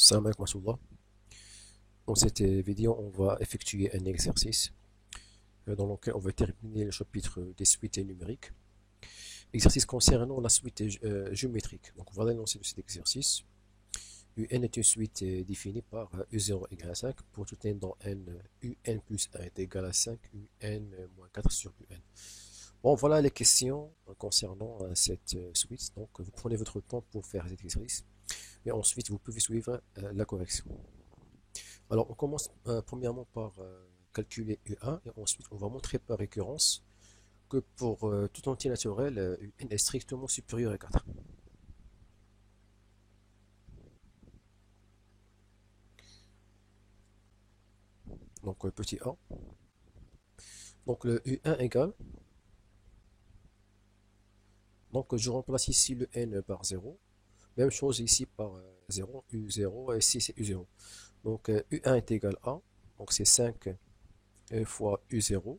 Salam alaikum wa rahmatullah. Dans cette vidéo, on va effectuer un exercice dans lequel on va terminer le chapitre des suites numériques. Exercice concernant la suite géométrique. Donc, voilà l'énoncé de cet exercice. UN est une suite définie par U0 égale à 5 pour tout n dans n, UN plus 1 est égal à 5, UN moins 4 sur UN. Bon, voilà les questions concernant cette suite. Donc, vous prenez votre temps pour faire cet exercice. Et ensuite, vous pouvez suivre la correction. Alors, on commence premièrement par calculer U1 et ensuite on va montrer par récurrence que pour tout entier naturel, UN est strictement supérieur à 4. Donc, petit a. Donc, le U1 égale. Donc, je remplace ici le n par 0. Même chose ici par 0, U0, et ici c'est U0. Donc, U1 est égal à, donc c'est 5 fois U0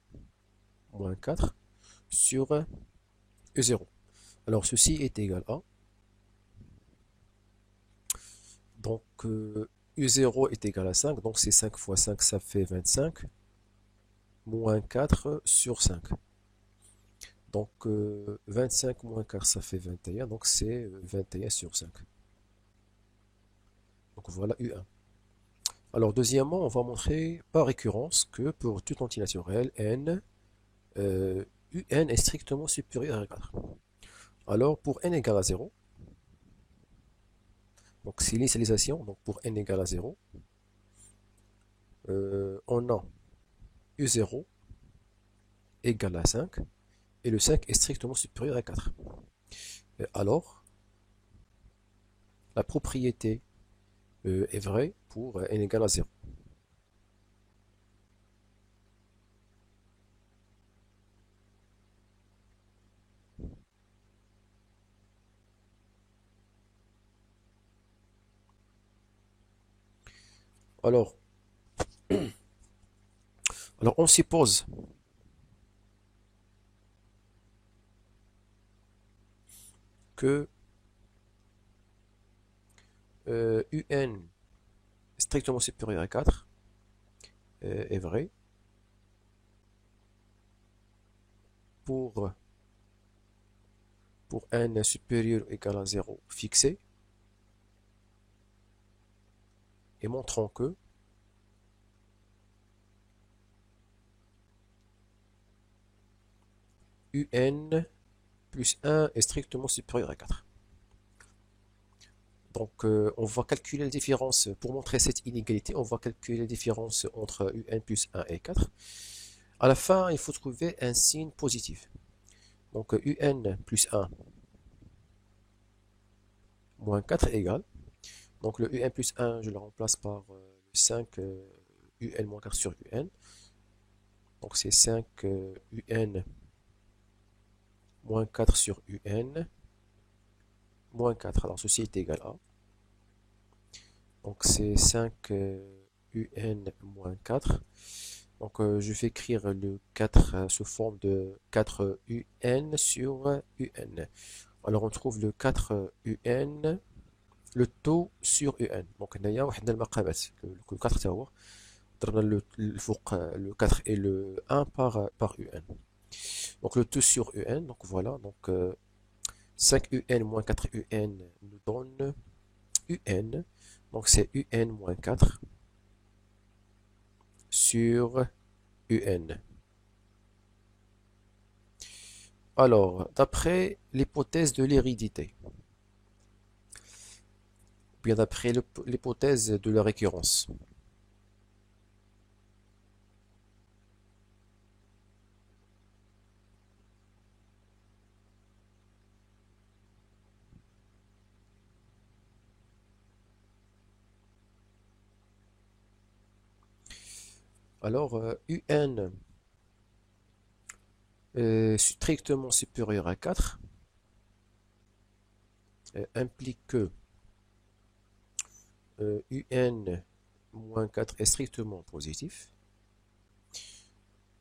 moins 4 sur U0. Alors, ceci est égal à, donc U0 est égal à 5, donc c'est 5 fois 5, ça fait 25, moins 4 sur 5. Donc 25 moins 4, ça fait 21, donc c'est 21 sur 5. Donc voilà U1. Alors deuxièmement, on va montrer par récurrence que pour tout entier naturel, n, UN est strictement supérieur à 4. Alors pour n égale à 0, donc c'est l'initialisation, donc pour n égale à 0, on a U0 égale à 5, et le 5 est strictement supérieur à 4. Alors, la propriété est vraie pour n égale à 0. Alors, on suppose que UN strictement supérieur à 4 est vrai pour n supérieur ou égal à 0 fixé, et montrant que UN plus 1 est strictement supérieur à 4. Donc, on va calculer la différence, pour montrer cette inégalité, on va calculer la différence entre UN plus 1 et 4. À la fin, il faut trouver un signe positif. Donc, UN plus 1 moins 4 égale. Donc, le UN plus 1, je le remplace par 5 UN moins 4 sur UN. Donc, c'est 5 UN moins 4 sur UN moins 4. Alors, ceci est égal à. Donc, c'est 5 UN moins 4. Donc, je vais écrire le 4 sous forme de 4 UN sur UN. Alors, on trouve le 4 UN, le taux sur UN. Donc, il y a واحد المقامات. Le 4 تاهو ضربنا الفوق le 4 et le 1 par UN. Donc, le taux sur UN. Donc, voilà. Donc, 5 UN moins 4 UN nous donne UN. Donc, c'est UN moins 4 sur UN. Alors, d'après l'hypothèse de l'hérédité, ou bien d'après l'hypothèse de la récurrence. Alors, UN strictement supérieur à 4 implique que UN moins 4 est strictement positif.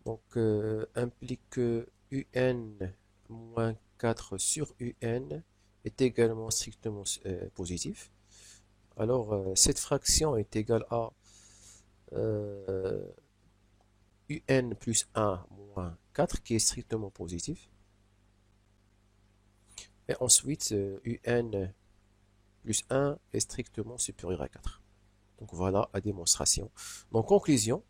Donc, implique que UN moins 4 sur UN est également strictement positif. Alors, cette fraction est égale à un plus 1 moins 4 qui est strictement positif. Et ensuite, un plus 1 est strictement supérieur à 4. Donc voilà la démonstration. Donc conclusion,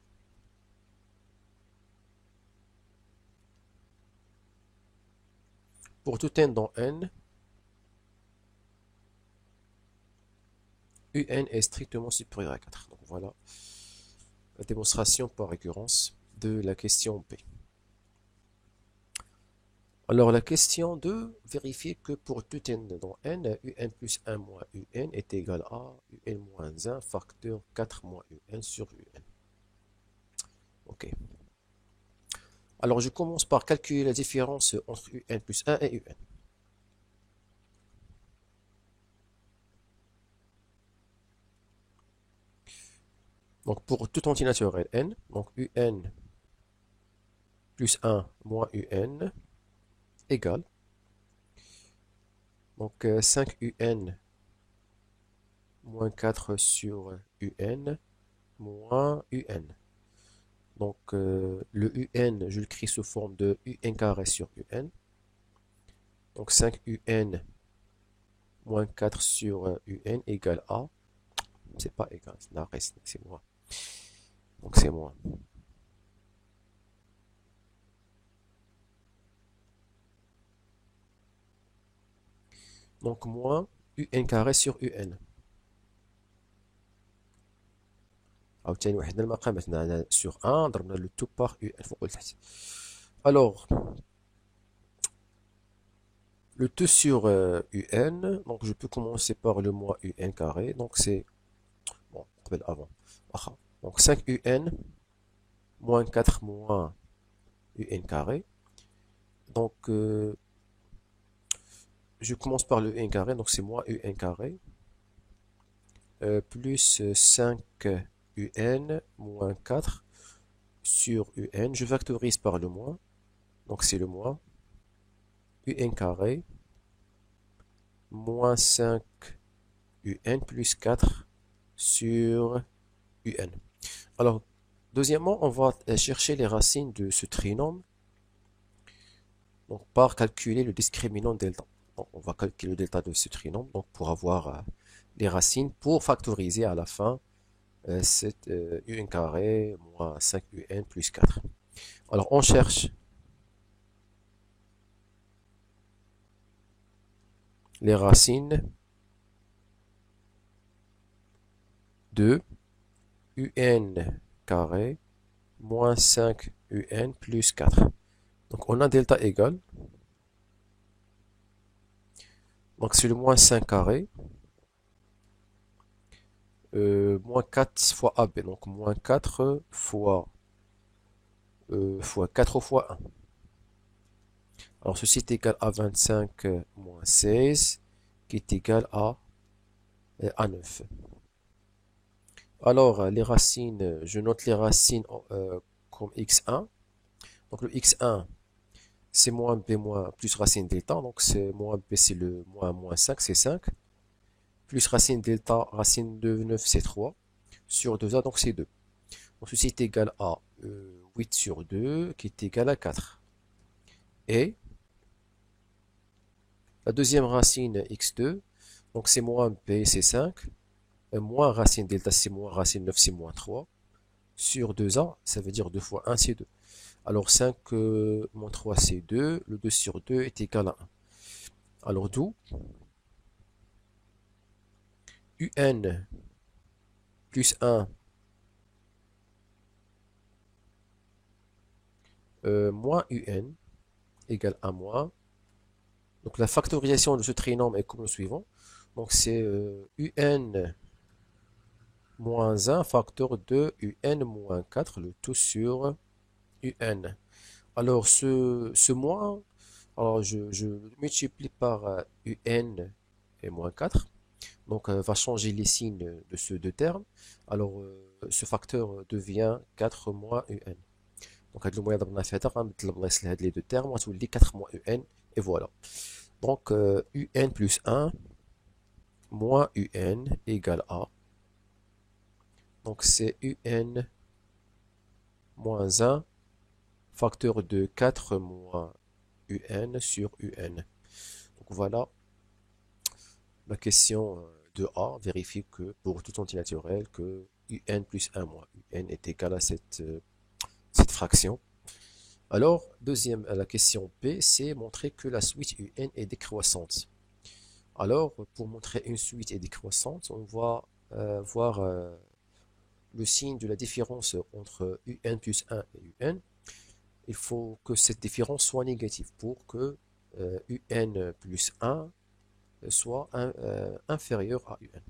pour tout n dans n, un est strictement supérieur à 4. Donc voilà la démonstration par récurrence de la question B. Alors la question 2, vérifier que pour tout n dans n, un plus 1 moins un est égal à un moins 1 facteur 4 moins un sur un. Ok. Alors je commence par calculer la différence entre un plus 1 et un. Donc pour tout entier naturel n, donc un plus 1 moins un égale donc 5 un moins 4 sur un moins un. Donc le un, je l'écris sous forme de un carré sur un. Donc 5 un moins 4 sur un égale à, c'est pas égal, c'est moins. Donc c'est moins. Donc moins un carré sur un. عاوتاني وحدنا المقامات هنا sur 1 ضربنا le tout par un فوق لتحت. Alors le tout sur un, donc je peux commencer par le moins un carré, donc c'est bon, قبل avant. Donc 5 un moins 4 moins un carré. Donc je commence par le un carré, donc c'est moins un carré plus 5 un moins 4 sur un. Je factorise par le moins, donc c'est le moins un carré moins 5 un plus 4 sur un. Alors, deuxièmement, on va chercher les racines de ce trinôme donc, par calculer le discriminant delta. Donc, on va calculer le delta de ce trinôme donc, pour avoir les racines pour factoriser à la fin c'est un carré moins 5 un plus 4. Alors, on cherche les racines de un carré moins 5 un plus 4. Donc, on a delta égale. Donc, c'est le moins 5 carré. Moins 4 fois AB. Donc, moins 4 fois, fois 4 fois 1. Alors, ceci est égal à 25 moins 16, qui est égal à 9. Alors, les racines, je note les racines comme x1. Donc, le x1, c'est moins b moins plus racine delta. Donc, c'est moins b, c'est le moins 5, c'est 5. Plus racine delta, racine de 9, c'est 3. Sur 2a, donc c'est 2. Donc, ceci est égal à 8 sur 2, qui est égal à 4. Et la deuxième racine x2, donc c'est moins b, c'est 5. Moins racine delta, c'est moins racine 9, c'est moins 3. Sur 2a, ça veut dire 2 fois 1, c'est 2. Alors 5 moins 3, c'est 2. Le 2 sur 2 est égal à 1. Alors d'où un plus 1 moins un égale à moins. Donc la factorisation de ce trinôme est comme le suivant. Donc c'est un moins 1 facteur de un moins 4, le tout sur un. Alors ce moins, alors je multiplie par un et moins 4. Donc va changer les signes de ces deux termes. Alors ce facteur devient 4 moins un. Donc هاد المويه ضربنا في هذا غنبدل البلايص لهاد لي دو تيرم وتولي 4 moins un et voilà. Donc un plus 1 moins un égale A. Donc c'est un moins 1 facteur de 4 moins un sur un. Donc voilà la question de A vérifie que pour tout entier naturel que un plus 1 moins un est égal à cette fraction. Alors, deuxième, la question B, c'est montrer que la suite un est décroissante. Alors, pour montrer une suite est décroissante, on va voir le signe de la différence entre un plus 1 et un. Il faut que cette différence soit négative pour que un plus 1 soit inférieur à un.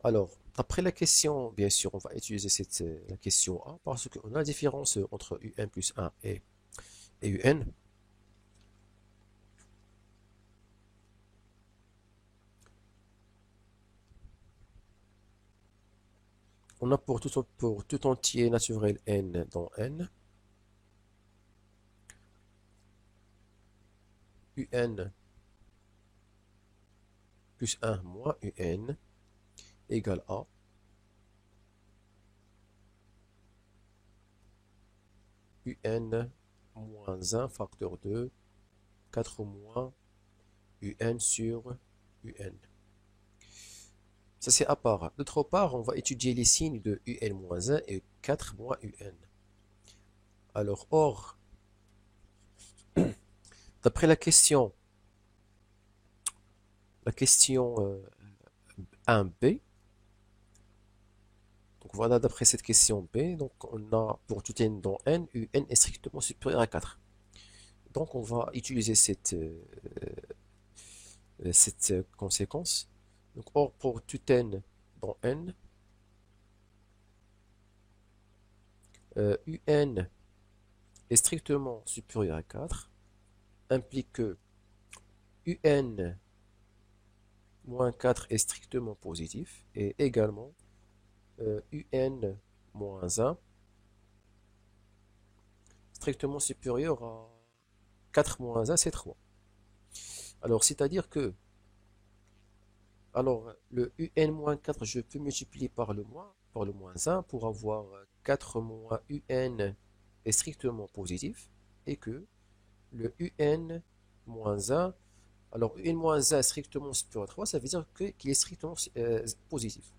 Alors, après la question, bien sûr, on va utiliser la question A parce qu'on a la différence entre un plus 1 et un. On a pour tout entier naturel n dans n, un plus 1 moins un égale à un moins 1 facteur de 4 moins un sur un. Ça c'est à part. D'autre part, on va étudier les signes de un moins 1 et 4 moins un. Alors, or, d'après la question 1b, donc voilà, d'après cette question B, donc on a pour tout n dans n, un est strictement supérieur à 4. Donc on va utiliser cette conséquence. Donc or pour tout n dans n, un est strictement supérieur à 4, implique que un moins 4 est strictement positif, et également un moins 1 strictement supérieur à 4 moins 1, c'est 3. Alors, c'est-à-dire que, alors, le un-4, je peux multiplier par le moins 1 pour avoir 4 moins un est strictement positif et que le un moins 1, alors un moins 1 strictement supérieur à 3, ça veut dire qu'il est strictement positif.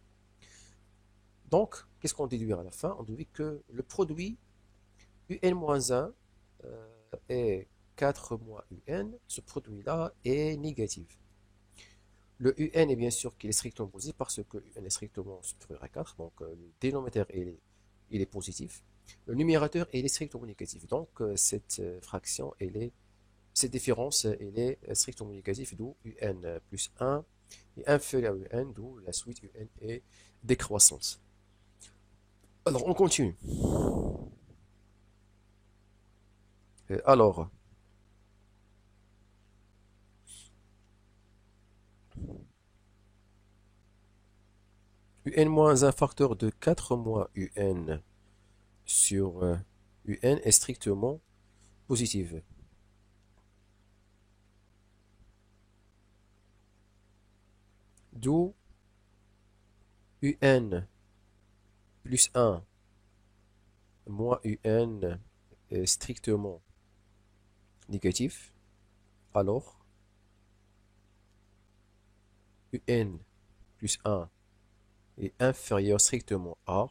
Donc, qu'est-ce qu'on déduit à la fin? On déduit que le produit un-1 et 4 moins un, ce produit-là est négatif. Le un est bien sûr qu'il est strictement positif parce que un est strictement supérieur à 4, donc le dénominateur il est positif. Le numérateur il est strictement négatif, donc cette fraction, cette différence, elle est strictement négative, d'où un plus 1 est inférieur à un, d'où la suite un est décroissante. Alors on continue. Alors, un moins un facteur de 4 moins un sur un est strictement positive. D'où un plus 1 moins un est strictement négatif. Alors, un plus 1 est inférieur strictement à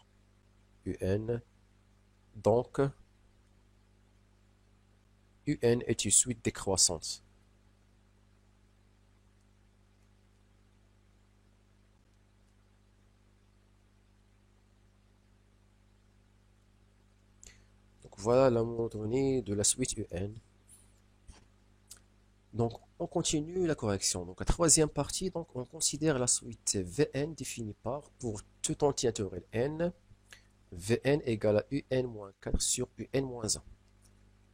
un. Donc, un est une suite décroissante. Donc, voilà la monotonie de la suite un. Donc, on continue la correction. Donc, la troisième partie, donc, on considère la suite Vn définie par, pour tout entier naturel n, Vn égale à un moins 4 sur un moins 1.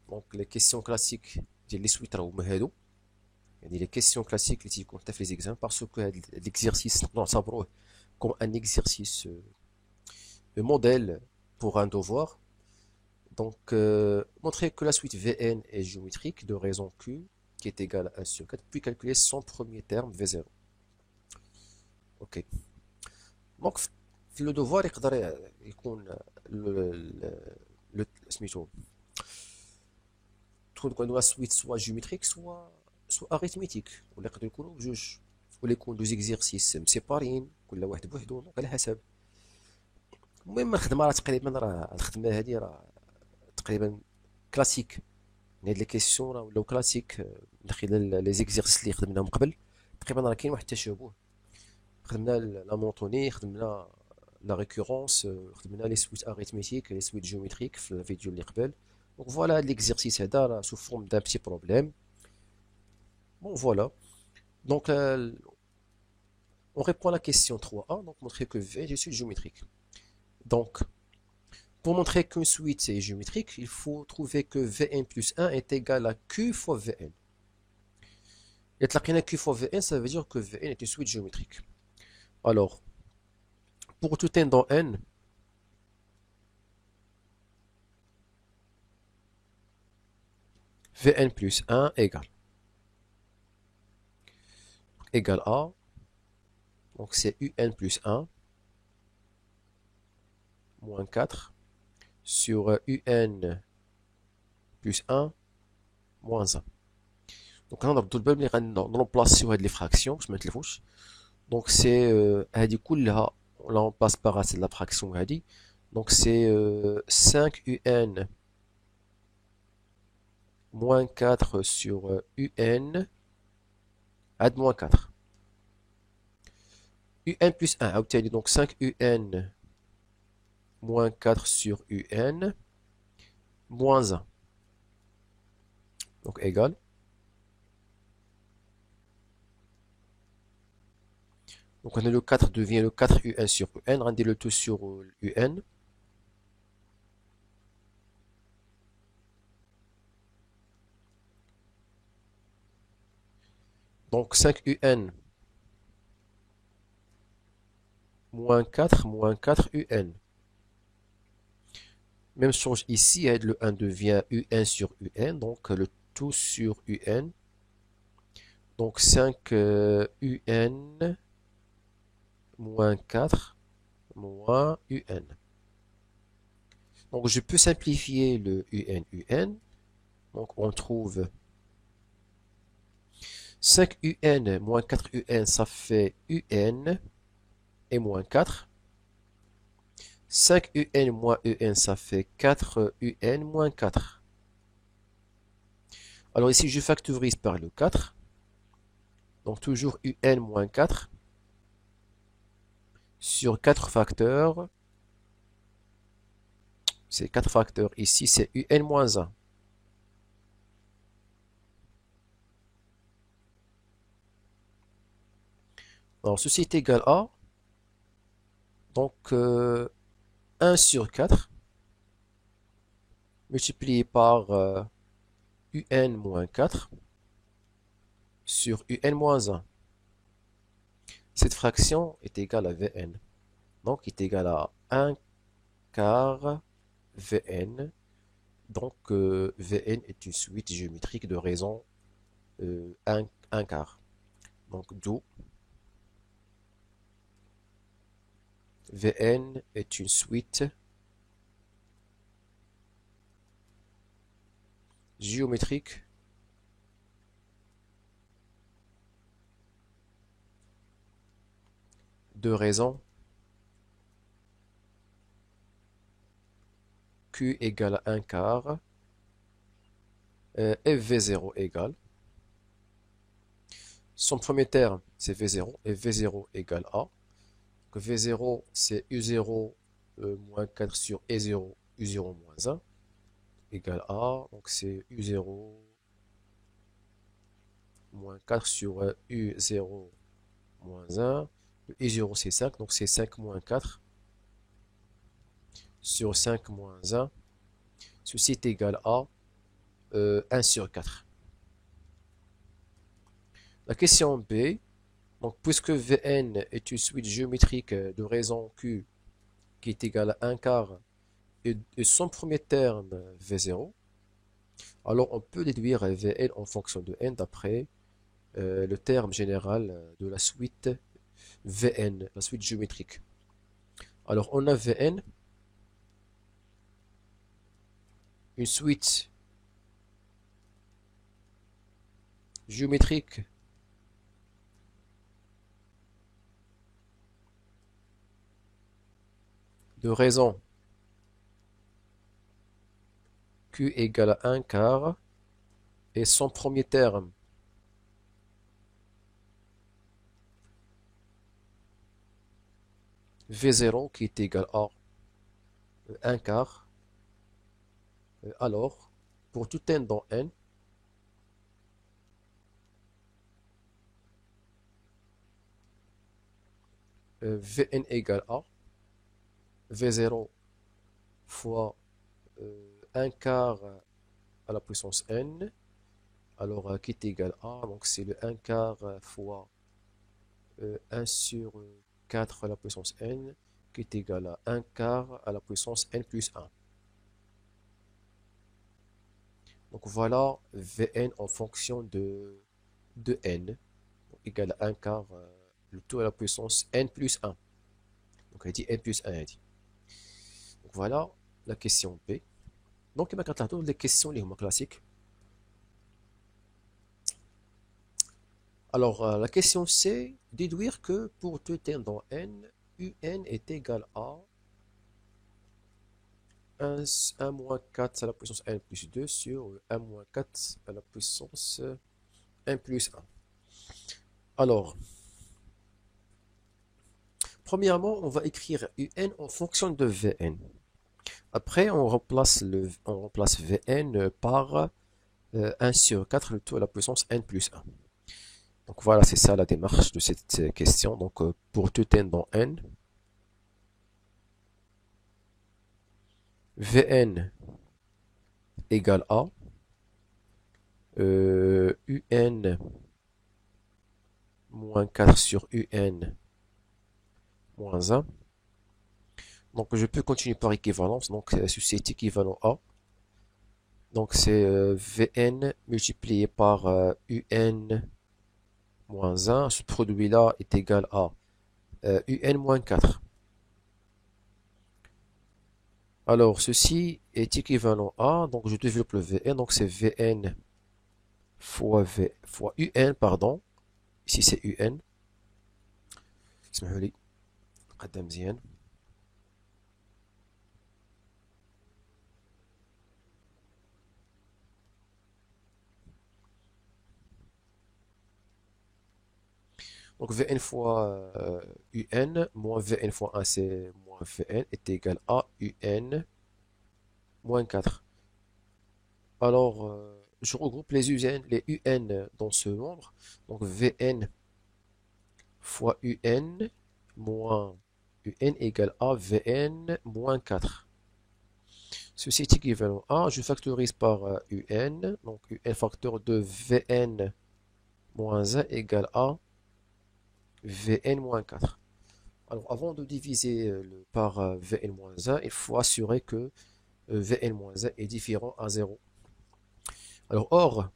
Donc, les questions classiques ديال لي سويت راهم هادو يعني les questions classiques اللي تيكون حتى في les examens parce que هاد l'exercice نقدروا نعتبروه comme un exercice modèle pour un devoir. Donc, montrer que la suite Vn est géométrique de raison Q qui est égale à 1 sur 4, puis calculer son premier terme V0. اوكي. دونك في لو دوفوار يقدر يكون سميتو تكون عندنا سويت سوا جيومتريك سوا اريثميتيك، ولا يقدروا يكونوا بجوج، ولا يكون دو زيكزيرسيس مسيبارين كل واحد بوحدو، دونك على حسب. المهم الخدمه راه تقريبا، راه الخدمه هذه راه تقريبا كلاسيك. هاد لي كيسيون راه ولاو كلاسيك من خلال لي زيكزيرسيس اللي خدمناهم قبل. تقريبا راه كاين واحد التشابه. خدمنا لا مونطوني، خدمنا لا ريكورونس، خدمنا لي سويت اريثميتيك، لي سويت جيومتريك في الفيديو اللي قبل. دونك فوالا هاد ليكزيرسيس هذا راه سو فورم دان بتي بروبليم. بون فوالا. Donc, on répond à la question 3a, donc montrer que V est une suite géométrique. Donc, pour montrer qu'une suite est géométrique, il faut trouver que Vn plus 1 est égal à Q fois Vn. Et la Q fois Vn, ça veut dire que Vn est une suite géométrique. Alors, pour tout n dans n, Vn plus 1 égale à, donc c'est Un plus 1 moins 4 sur Un plus 1 moins 1. Donc là, on va remplacer les fractions, je mets les fouches. Donc c'est هذه كلها on la remplace par c'est la fraction هذه. Donc c'est 5 Un moins 4 sur Un ad moins 4. Un plus 1 عاوتاني donc 5 Un moins 4 sur Un moins 1. Donc égal. Donc on a le 4 devient le 4 Un sur Un, rendez le tout sur Un. Donc 5 Un moins 4 Un. Même chose ici, le 1 devient Un sur Un, donc le tout sur Un. Donc 5 Un moins 4 moins Un. Donc je peux simplifier le Un. Donc on trouve 5 Un moins 4 Un, ça fait Un et moins 4. 5 Un moins Un, ça fait 4 Un moins 4. Alors ici, je factorise par le 4. Donc toujours Un moins 4 sur 4 facteurs. C'est 4 facteurs. Ici, c'est Un moins 1. Alors ceci est égal à, donc 1 sur 4 multiplié par Un moins 4 sur Un moins 1. Cette fraction est égale à Vn. Donc, est égale à 1 quart Vn. Donc, Vn est une suite géométrique de raison 1 quart. Donc, d'où Vn est une suite géométrique de raison Q égale à 1 quart et V0 égale. Son premier terme, c'est V0 et V0 égale A. Donc V0, c'est U0 moins 4 sur E0, U0 moins 1 égale A. Donc c'est U0 moins 4 sur U0 moins 1. Le I0 c'est 5, donc c'est 5 moins 4 sur 5 moins 1. Ceci est égal à 1 sur 4. La question B, donc puisque Vn est une suite géométrique de raison Q qui est égale à 1 quart et son premier terme V0, alors on peut déduire Vn en fonction de n d'après le terme général de la suite Vn, la suite géométrique. Alors, on a Vn, une suite géométrique de raison Q égale à 1 quart et son premier terme V0 qui est égal à 1 quart. Alors, pour tout n dans n, Vn égale à V0 fois 1 quart à la puissance n. Alors, qui est égal à, donc c'est le 1 quart fois 1 sur 4 à la puissance n, qui est égal à 1 quart à la puissance n plus 1. Donc voilà Vn en fonction de n, égal à 1 quart, le tout à la puissance n plus 1. Donc elle dit n plus 1, elle dit. Donc voilà la question B. Donc كما كنلاحظوا les questions اللي هما classiques. Alors la question C, déduire que pour tout n dans n, un est égal à 1 moins 4 à la puissance n plus 2 sur 1 moins 4 à la puissance n plus 1. Alors, premièrement, on va écrire un en fonction de Vn. Après, on remplace Vn par 1 sur 4, le tout à la puissance n plus 1. Donc voilà, c'est ça la démarche de cette question. Donc pour tout n dans n, Vn égale à un moins 4 sur un moins 1. Donc je peux continuer par équivalence. Donc ceci est équivalent à. Donc c'est Vn multiplié par un moins 1. Ce produit-là est égal à un moins 4. Alors ceci est équivalent à, donc je développe le Vn, donc c'est Vn fois un, pardon. Ici c'est un. اسمحوا لي نقدم مزيان. Donc Vn fois un moins Vn fois 1 c'est moins Vn est égal à un moins 4. Alors je regroupe les un dans ce nombre. Donc Vn fois un moins un égale à Vn moins 4. Ceci est équivalent à, je factorise par un, donc un facteur de Vn moins 1 égale à Vn moins 4. Alors avant de diviser par Vn moins 1, il faut assurer que Vn moins 1 est différent à 0. Alors or,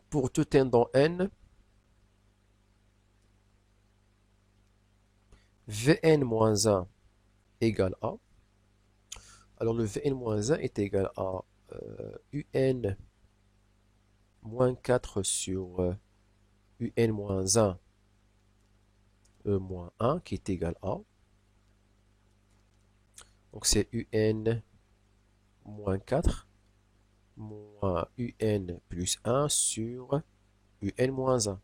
pour tout n dans n, Vn moins 1 égale à, alors le Vn-1 est égal à un moins 4 sur un-1 moins 1 qui est égal à, donc c'est un moins 4 moins un plus 1 sur un moins 1.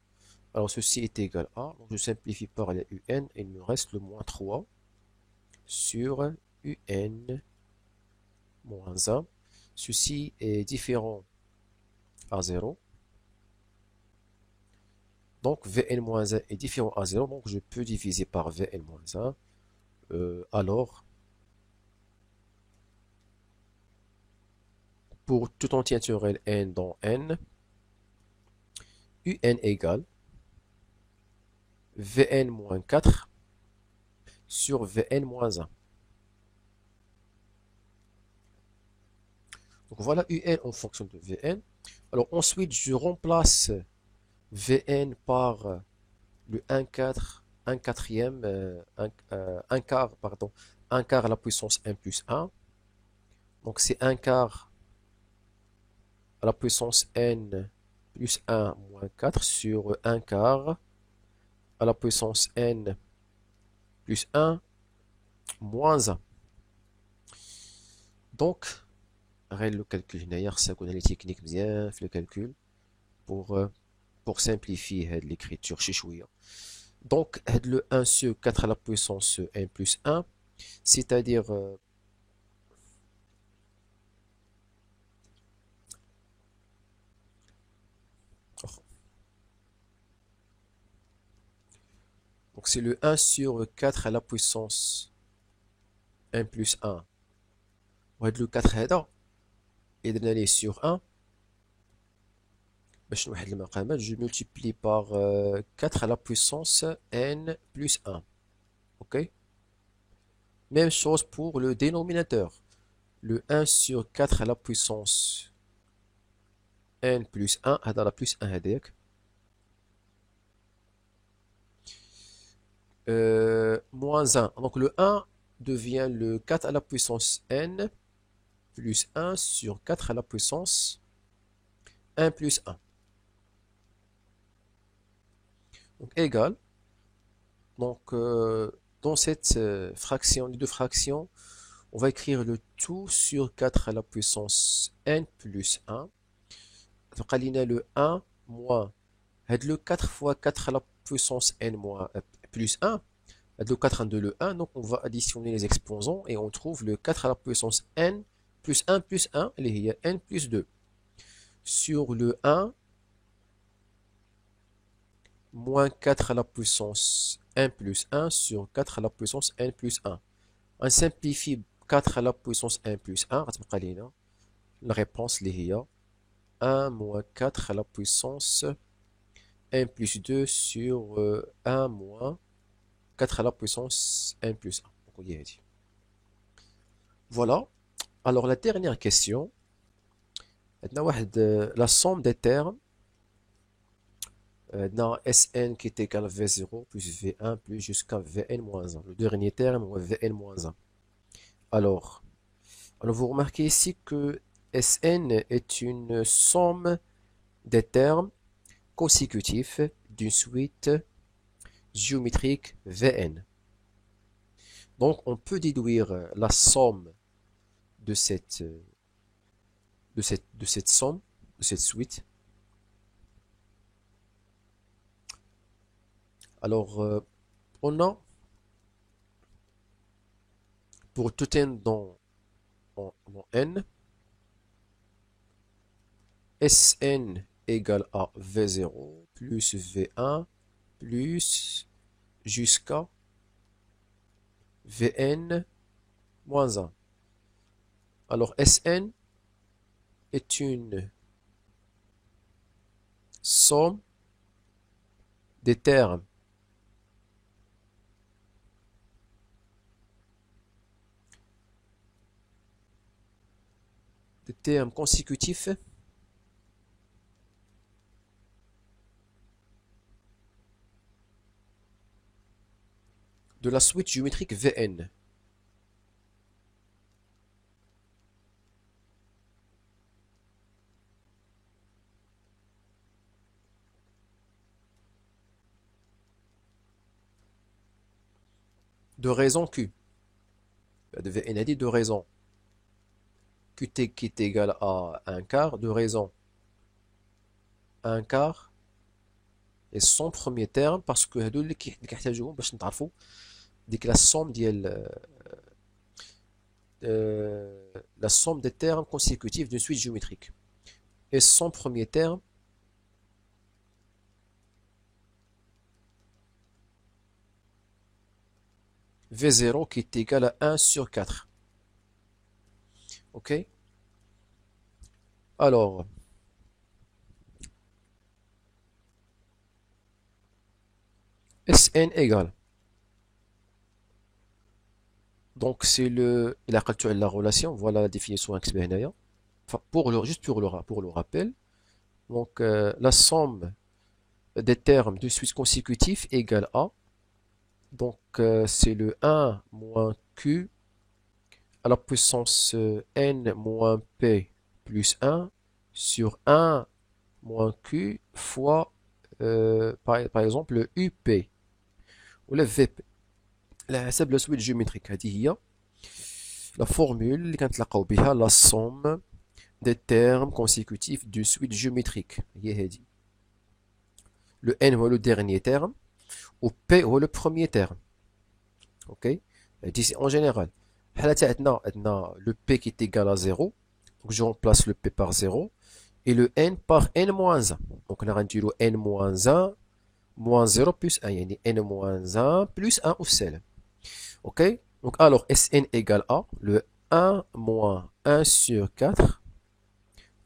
Alors ceci est égal à, donc je simplifie par les un et il me reste le moins 3 sur un moins 1. Ceci est différent à 0. Donc Vn-1 est différent à 0. Donc je peux diviser par Vn-1. Alors, pour tout entier naturel n dans n, un égale Vn-4 sur Vn-1. Donc voilà un en fonction de Vn. Alors ensuite, je remplace Vn par le 1 quatrième, un quart, pardon, un quart à la puissance n plus 1. Donc c'est un quart à la puissance n plus 1 moins 4 sur un quart à la puissance n plus 1 moins 1. Donc, غير le calcul هنايا خصك les techniques مزيان في le calcul pour simplifier هاد l'écriture شي شوية. Donc, le 1 sur 4 à la puissance n plus 1, c'est-à-dire donc c'est le 1 sur 4 à la puissance n plus 1. وهاد le 4 هذا إذا درنا ليه sur 1 باش نوحد المقامات je multiplie par 4 à la puissance n plus 1. Ok? Même chose pour le dénominateur. Le 1 sur 4 à la puissance n plus 1 هذا la plus 1 هذاك moins 1. Donc le 1 devient le 4 à la puissance n plus 1 sur 4 à la puissance 1 plus 1. Donc égal. Donc dans cette fraction, les deux fractions, on va écrire le tout sur 4 à la puissance n plus 1. Donc le 1 moins le 4 fois 4 à la puissance n moins plus 1. Le 4 de le 1, donc on va additionner les exposants et on trouve le 4 à la puissance n plus 1 plus 1, اللي هي n plus 2. Sur le 1, moins 4 à la puissance n plus 1 sur 4 à la puissance n plus 1. On simplifie 4 à la puissance n plus 1, غتبقى لينا la réponse اللي هي 1 moins 4 à la puissance n plus 2 sur 1 moins 4 à la puissance n plus 1. Donc, on y est. Voilà. Alors la dernière question, la somme des termes dans Sn qui est égal à V0 plus V1 plus jusqu'à Vn-1. Le dernier terme, Vn-1. Alors, vous remarquez ici que Sn est une somme des termes consécutifs d'une suite géométrique Vn. Donc, on peut déduire la somme de cette somme, de cette suite. Alors, on a pour tout n dans n, Sn égale à V0 plus V1 plus jusqu'à Vn moins 1. Alors Sn est une somme des termes consécutifs de la suite géométrique Vn. De raison Q. De Vn a dit de raison Qt qui est égal à 1 quart, de raison 1 quart et son premier terme parce que هادو اللي كيحتاجوهم باش نتعرفوا ديك la somme ديال la somme des termes consécutifs d'une suite géométrique. Et son premier terme V0 qui est égal à 1 sur 4. Ok? Alors, Sn égale. Donc, c'est le. Il a calculé la relation. Voilà la définition XB هنايا. Enfin, juste pour le rappel. Donc, la somme des termes de suite consécutifs égale à, donc c'est le 1 moins q à la puissance n moins p plus 1 sur 1 moins q fois, par exemple, le up ou le vp. على حسب لا suite géométrique. هذه هي la formule اللي كنتلاقاو بها la somme des termes consécutifs de suite géométrique. هي هذه. Le n هو le dernier terme ou p هو le premier terme. Ok? هذه c'est en général. حنا عندنا le p qui est égal à 0. Donc je remplace le p par 0 et le n par n moins 1. Donc on a rendu le n moins 1 moins 0 plus 1. يعني n moins 1 plus 1 au sel. Ok? Donc alors Sn égale à le 1 moins 1 sur 4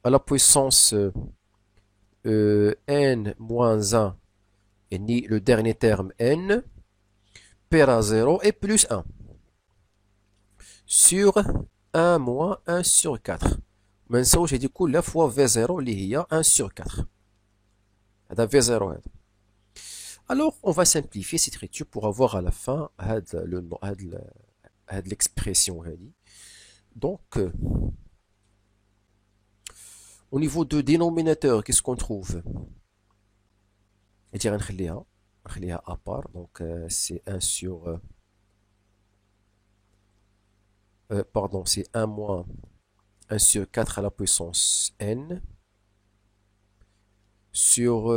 à la puissance n moins 1 et ni le dernier terme n pair à 0 et plus 1 sur 1 moins 1 sur 4. Maintenant j'ai dit كل fois V0 اللي هي 1 sur 4. هذا V0 هذا. Alors on va simplifier cette écriture pour avoir à la fin l'expression. Donc au niveau de dénominateur, qu'est-ce qu'on trouve? Et نخليها à part. Donc c'est 1 sur pardon, c'est 1 moins 1 sur 4 à la puissance n sur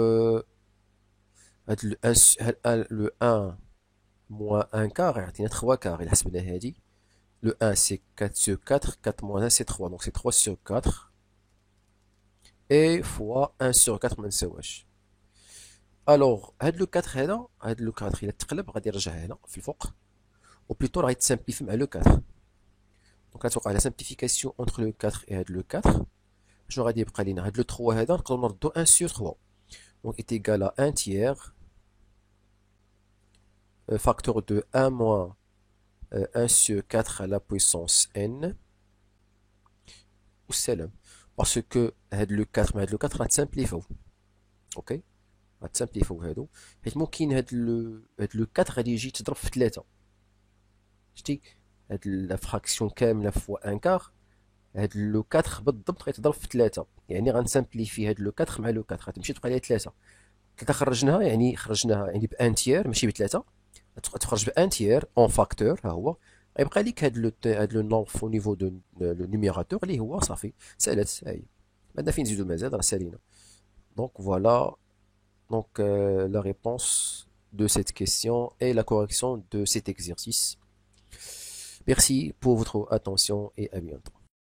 le 1 moins 1 quart, يعطينا 3 quarts. إلا حسبنا هذه le 1 c'est 4 sur 4, 4 moins 1 c'est 3, donc c'est 3 sur 4 et fois 1 sur 4 ما نساوهاش. alors هاد لو 4 هذا هاد لو 4 إلا تقلب غادي يرجع هنا في الفوق ou plutôt راه يتسامبليفي مع لو 4. donc غتوقع la simplification entre le 4 et هاد لو 4 شنو غادي يبقى لينا؟ هاد لو 3 هذا نقدروا نردو 1 sur 3 donc est égal à 1 tiers facteur de 1 moins 1 sur 4 à la puissance n وسلام. parce que هاد لو 4 مع هاد لو 4 غتسامبليفاو. اوكي غتسامبليفاو هادو حيت ممكن هاد لو 4 غادي يجي تضرب في 3. شتي هاد لا فراكسيون كامله فوا 1 كار هاد لو 4 بالضبط غيتضرب في 3 يعني غنسامبليفي هاد لو 4 مع لو 4 غتمشي تبقى ليا 3 خرجناها يعني ب 1 تيير ماشي ب 3 غتخرج ب 1 تيير اون فاكتور ها هو غيبقى ليك هاد لو نومبر او نيفو دو لو نيميراتور اللي هو صافي سالات هاهي بعدا فين نزيدو المزاد راه سالينا. donc voilà donc la réponse de cette question et la correction de cet exercice. Merci pour votre attention et à bientôt.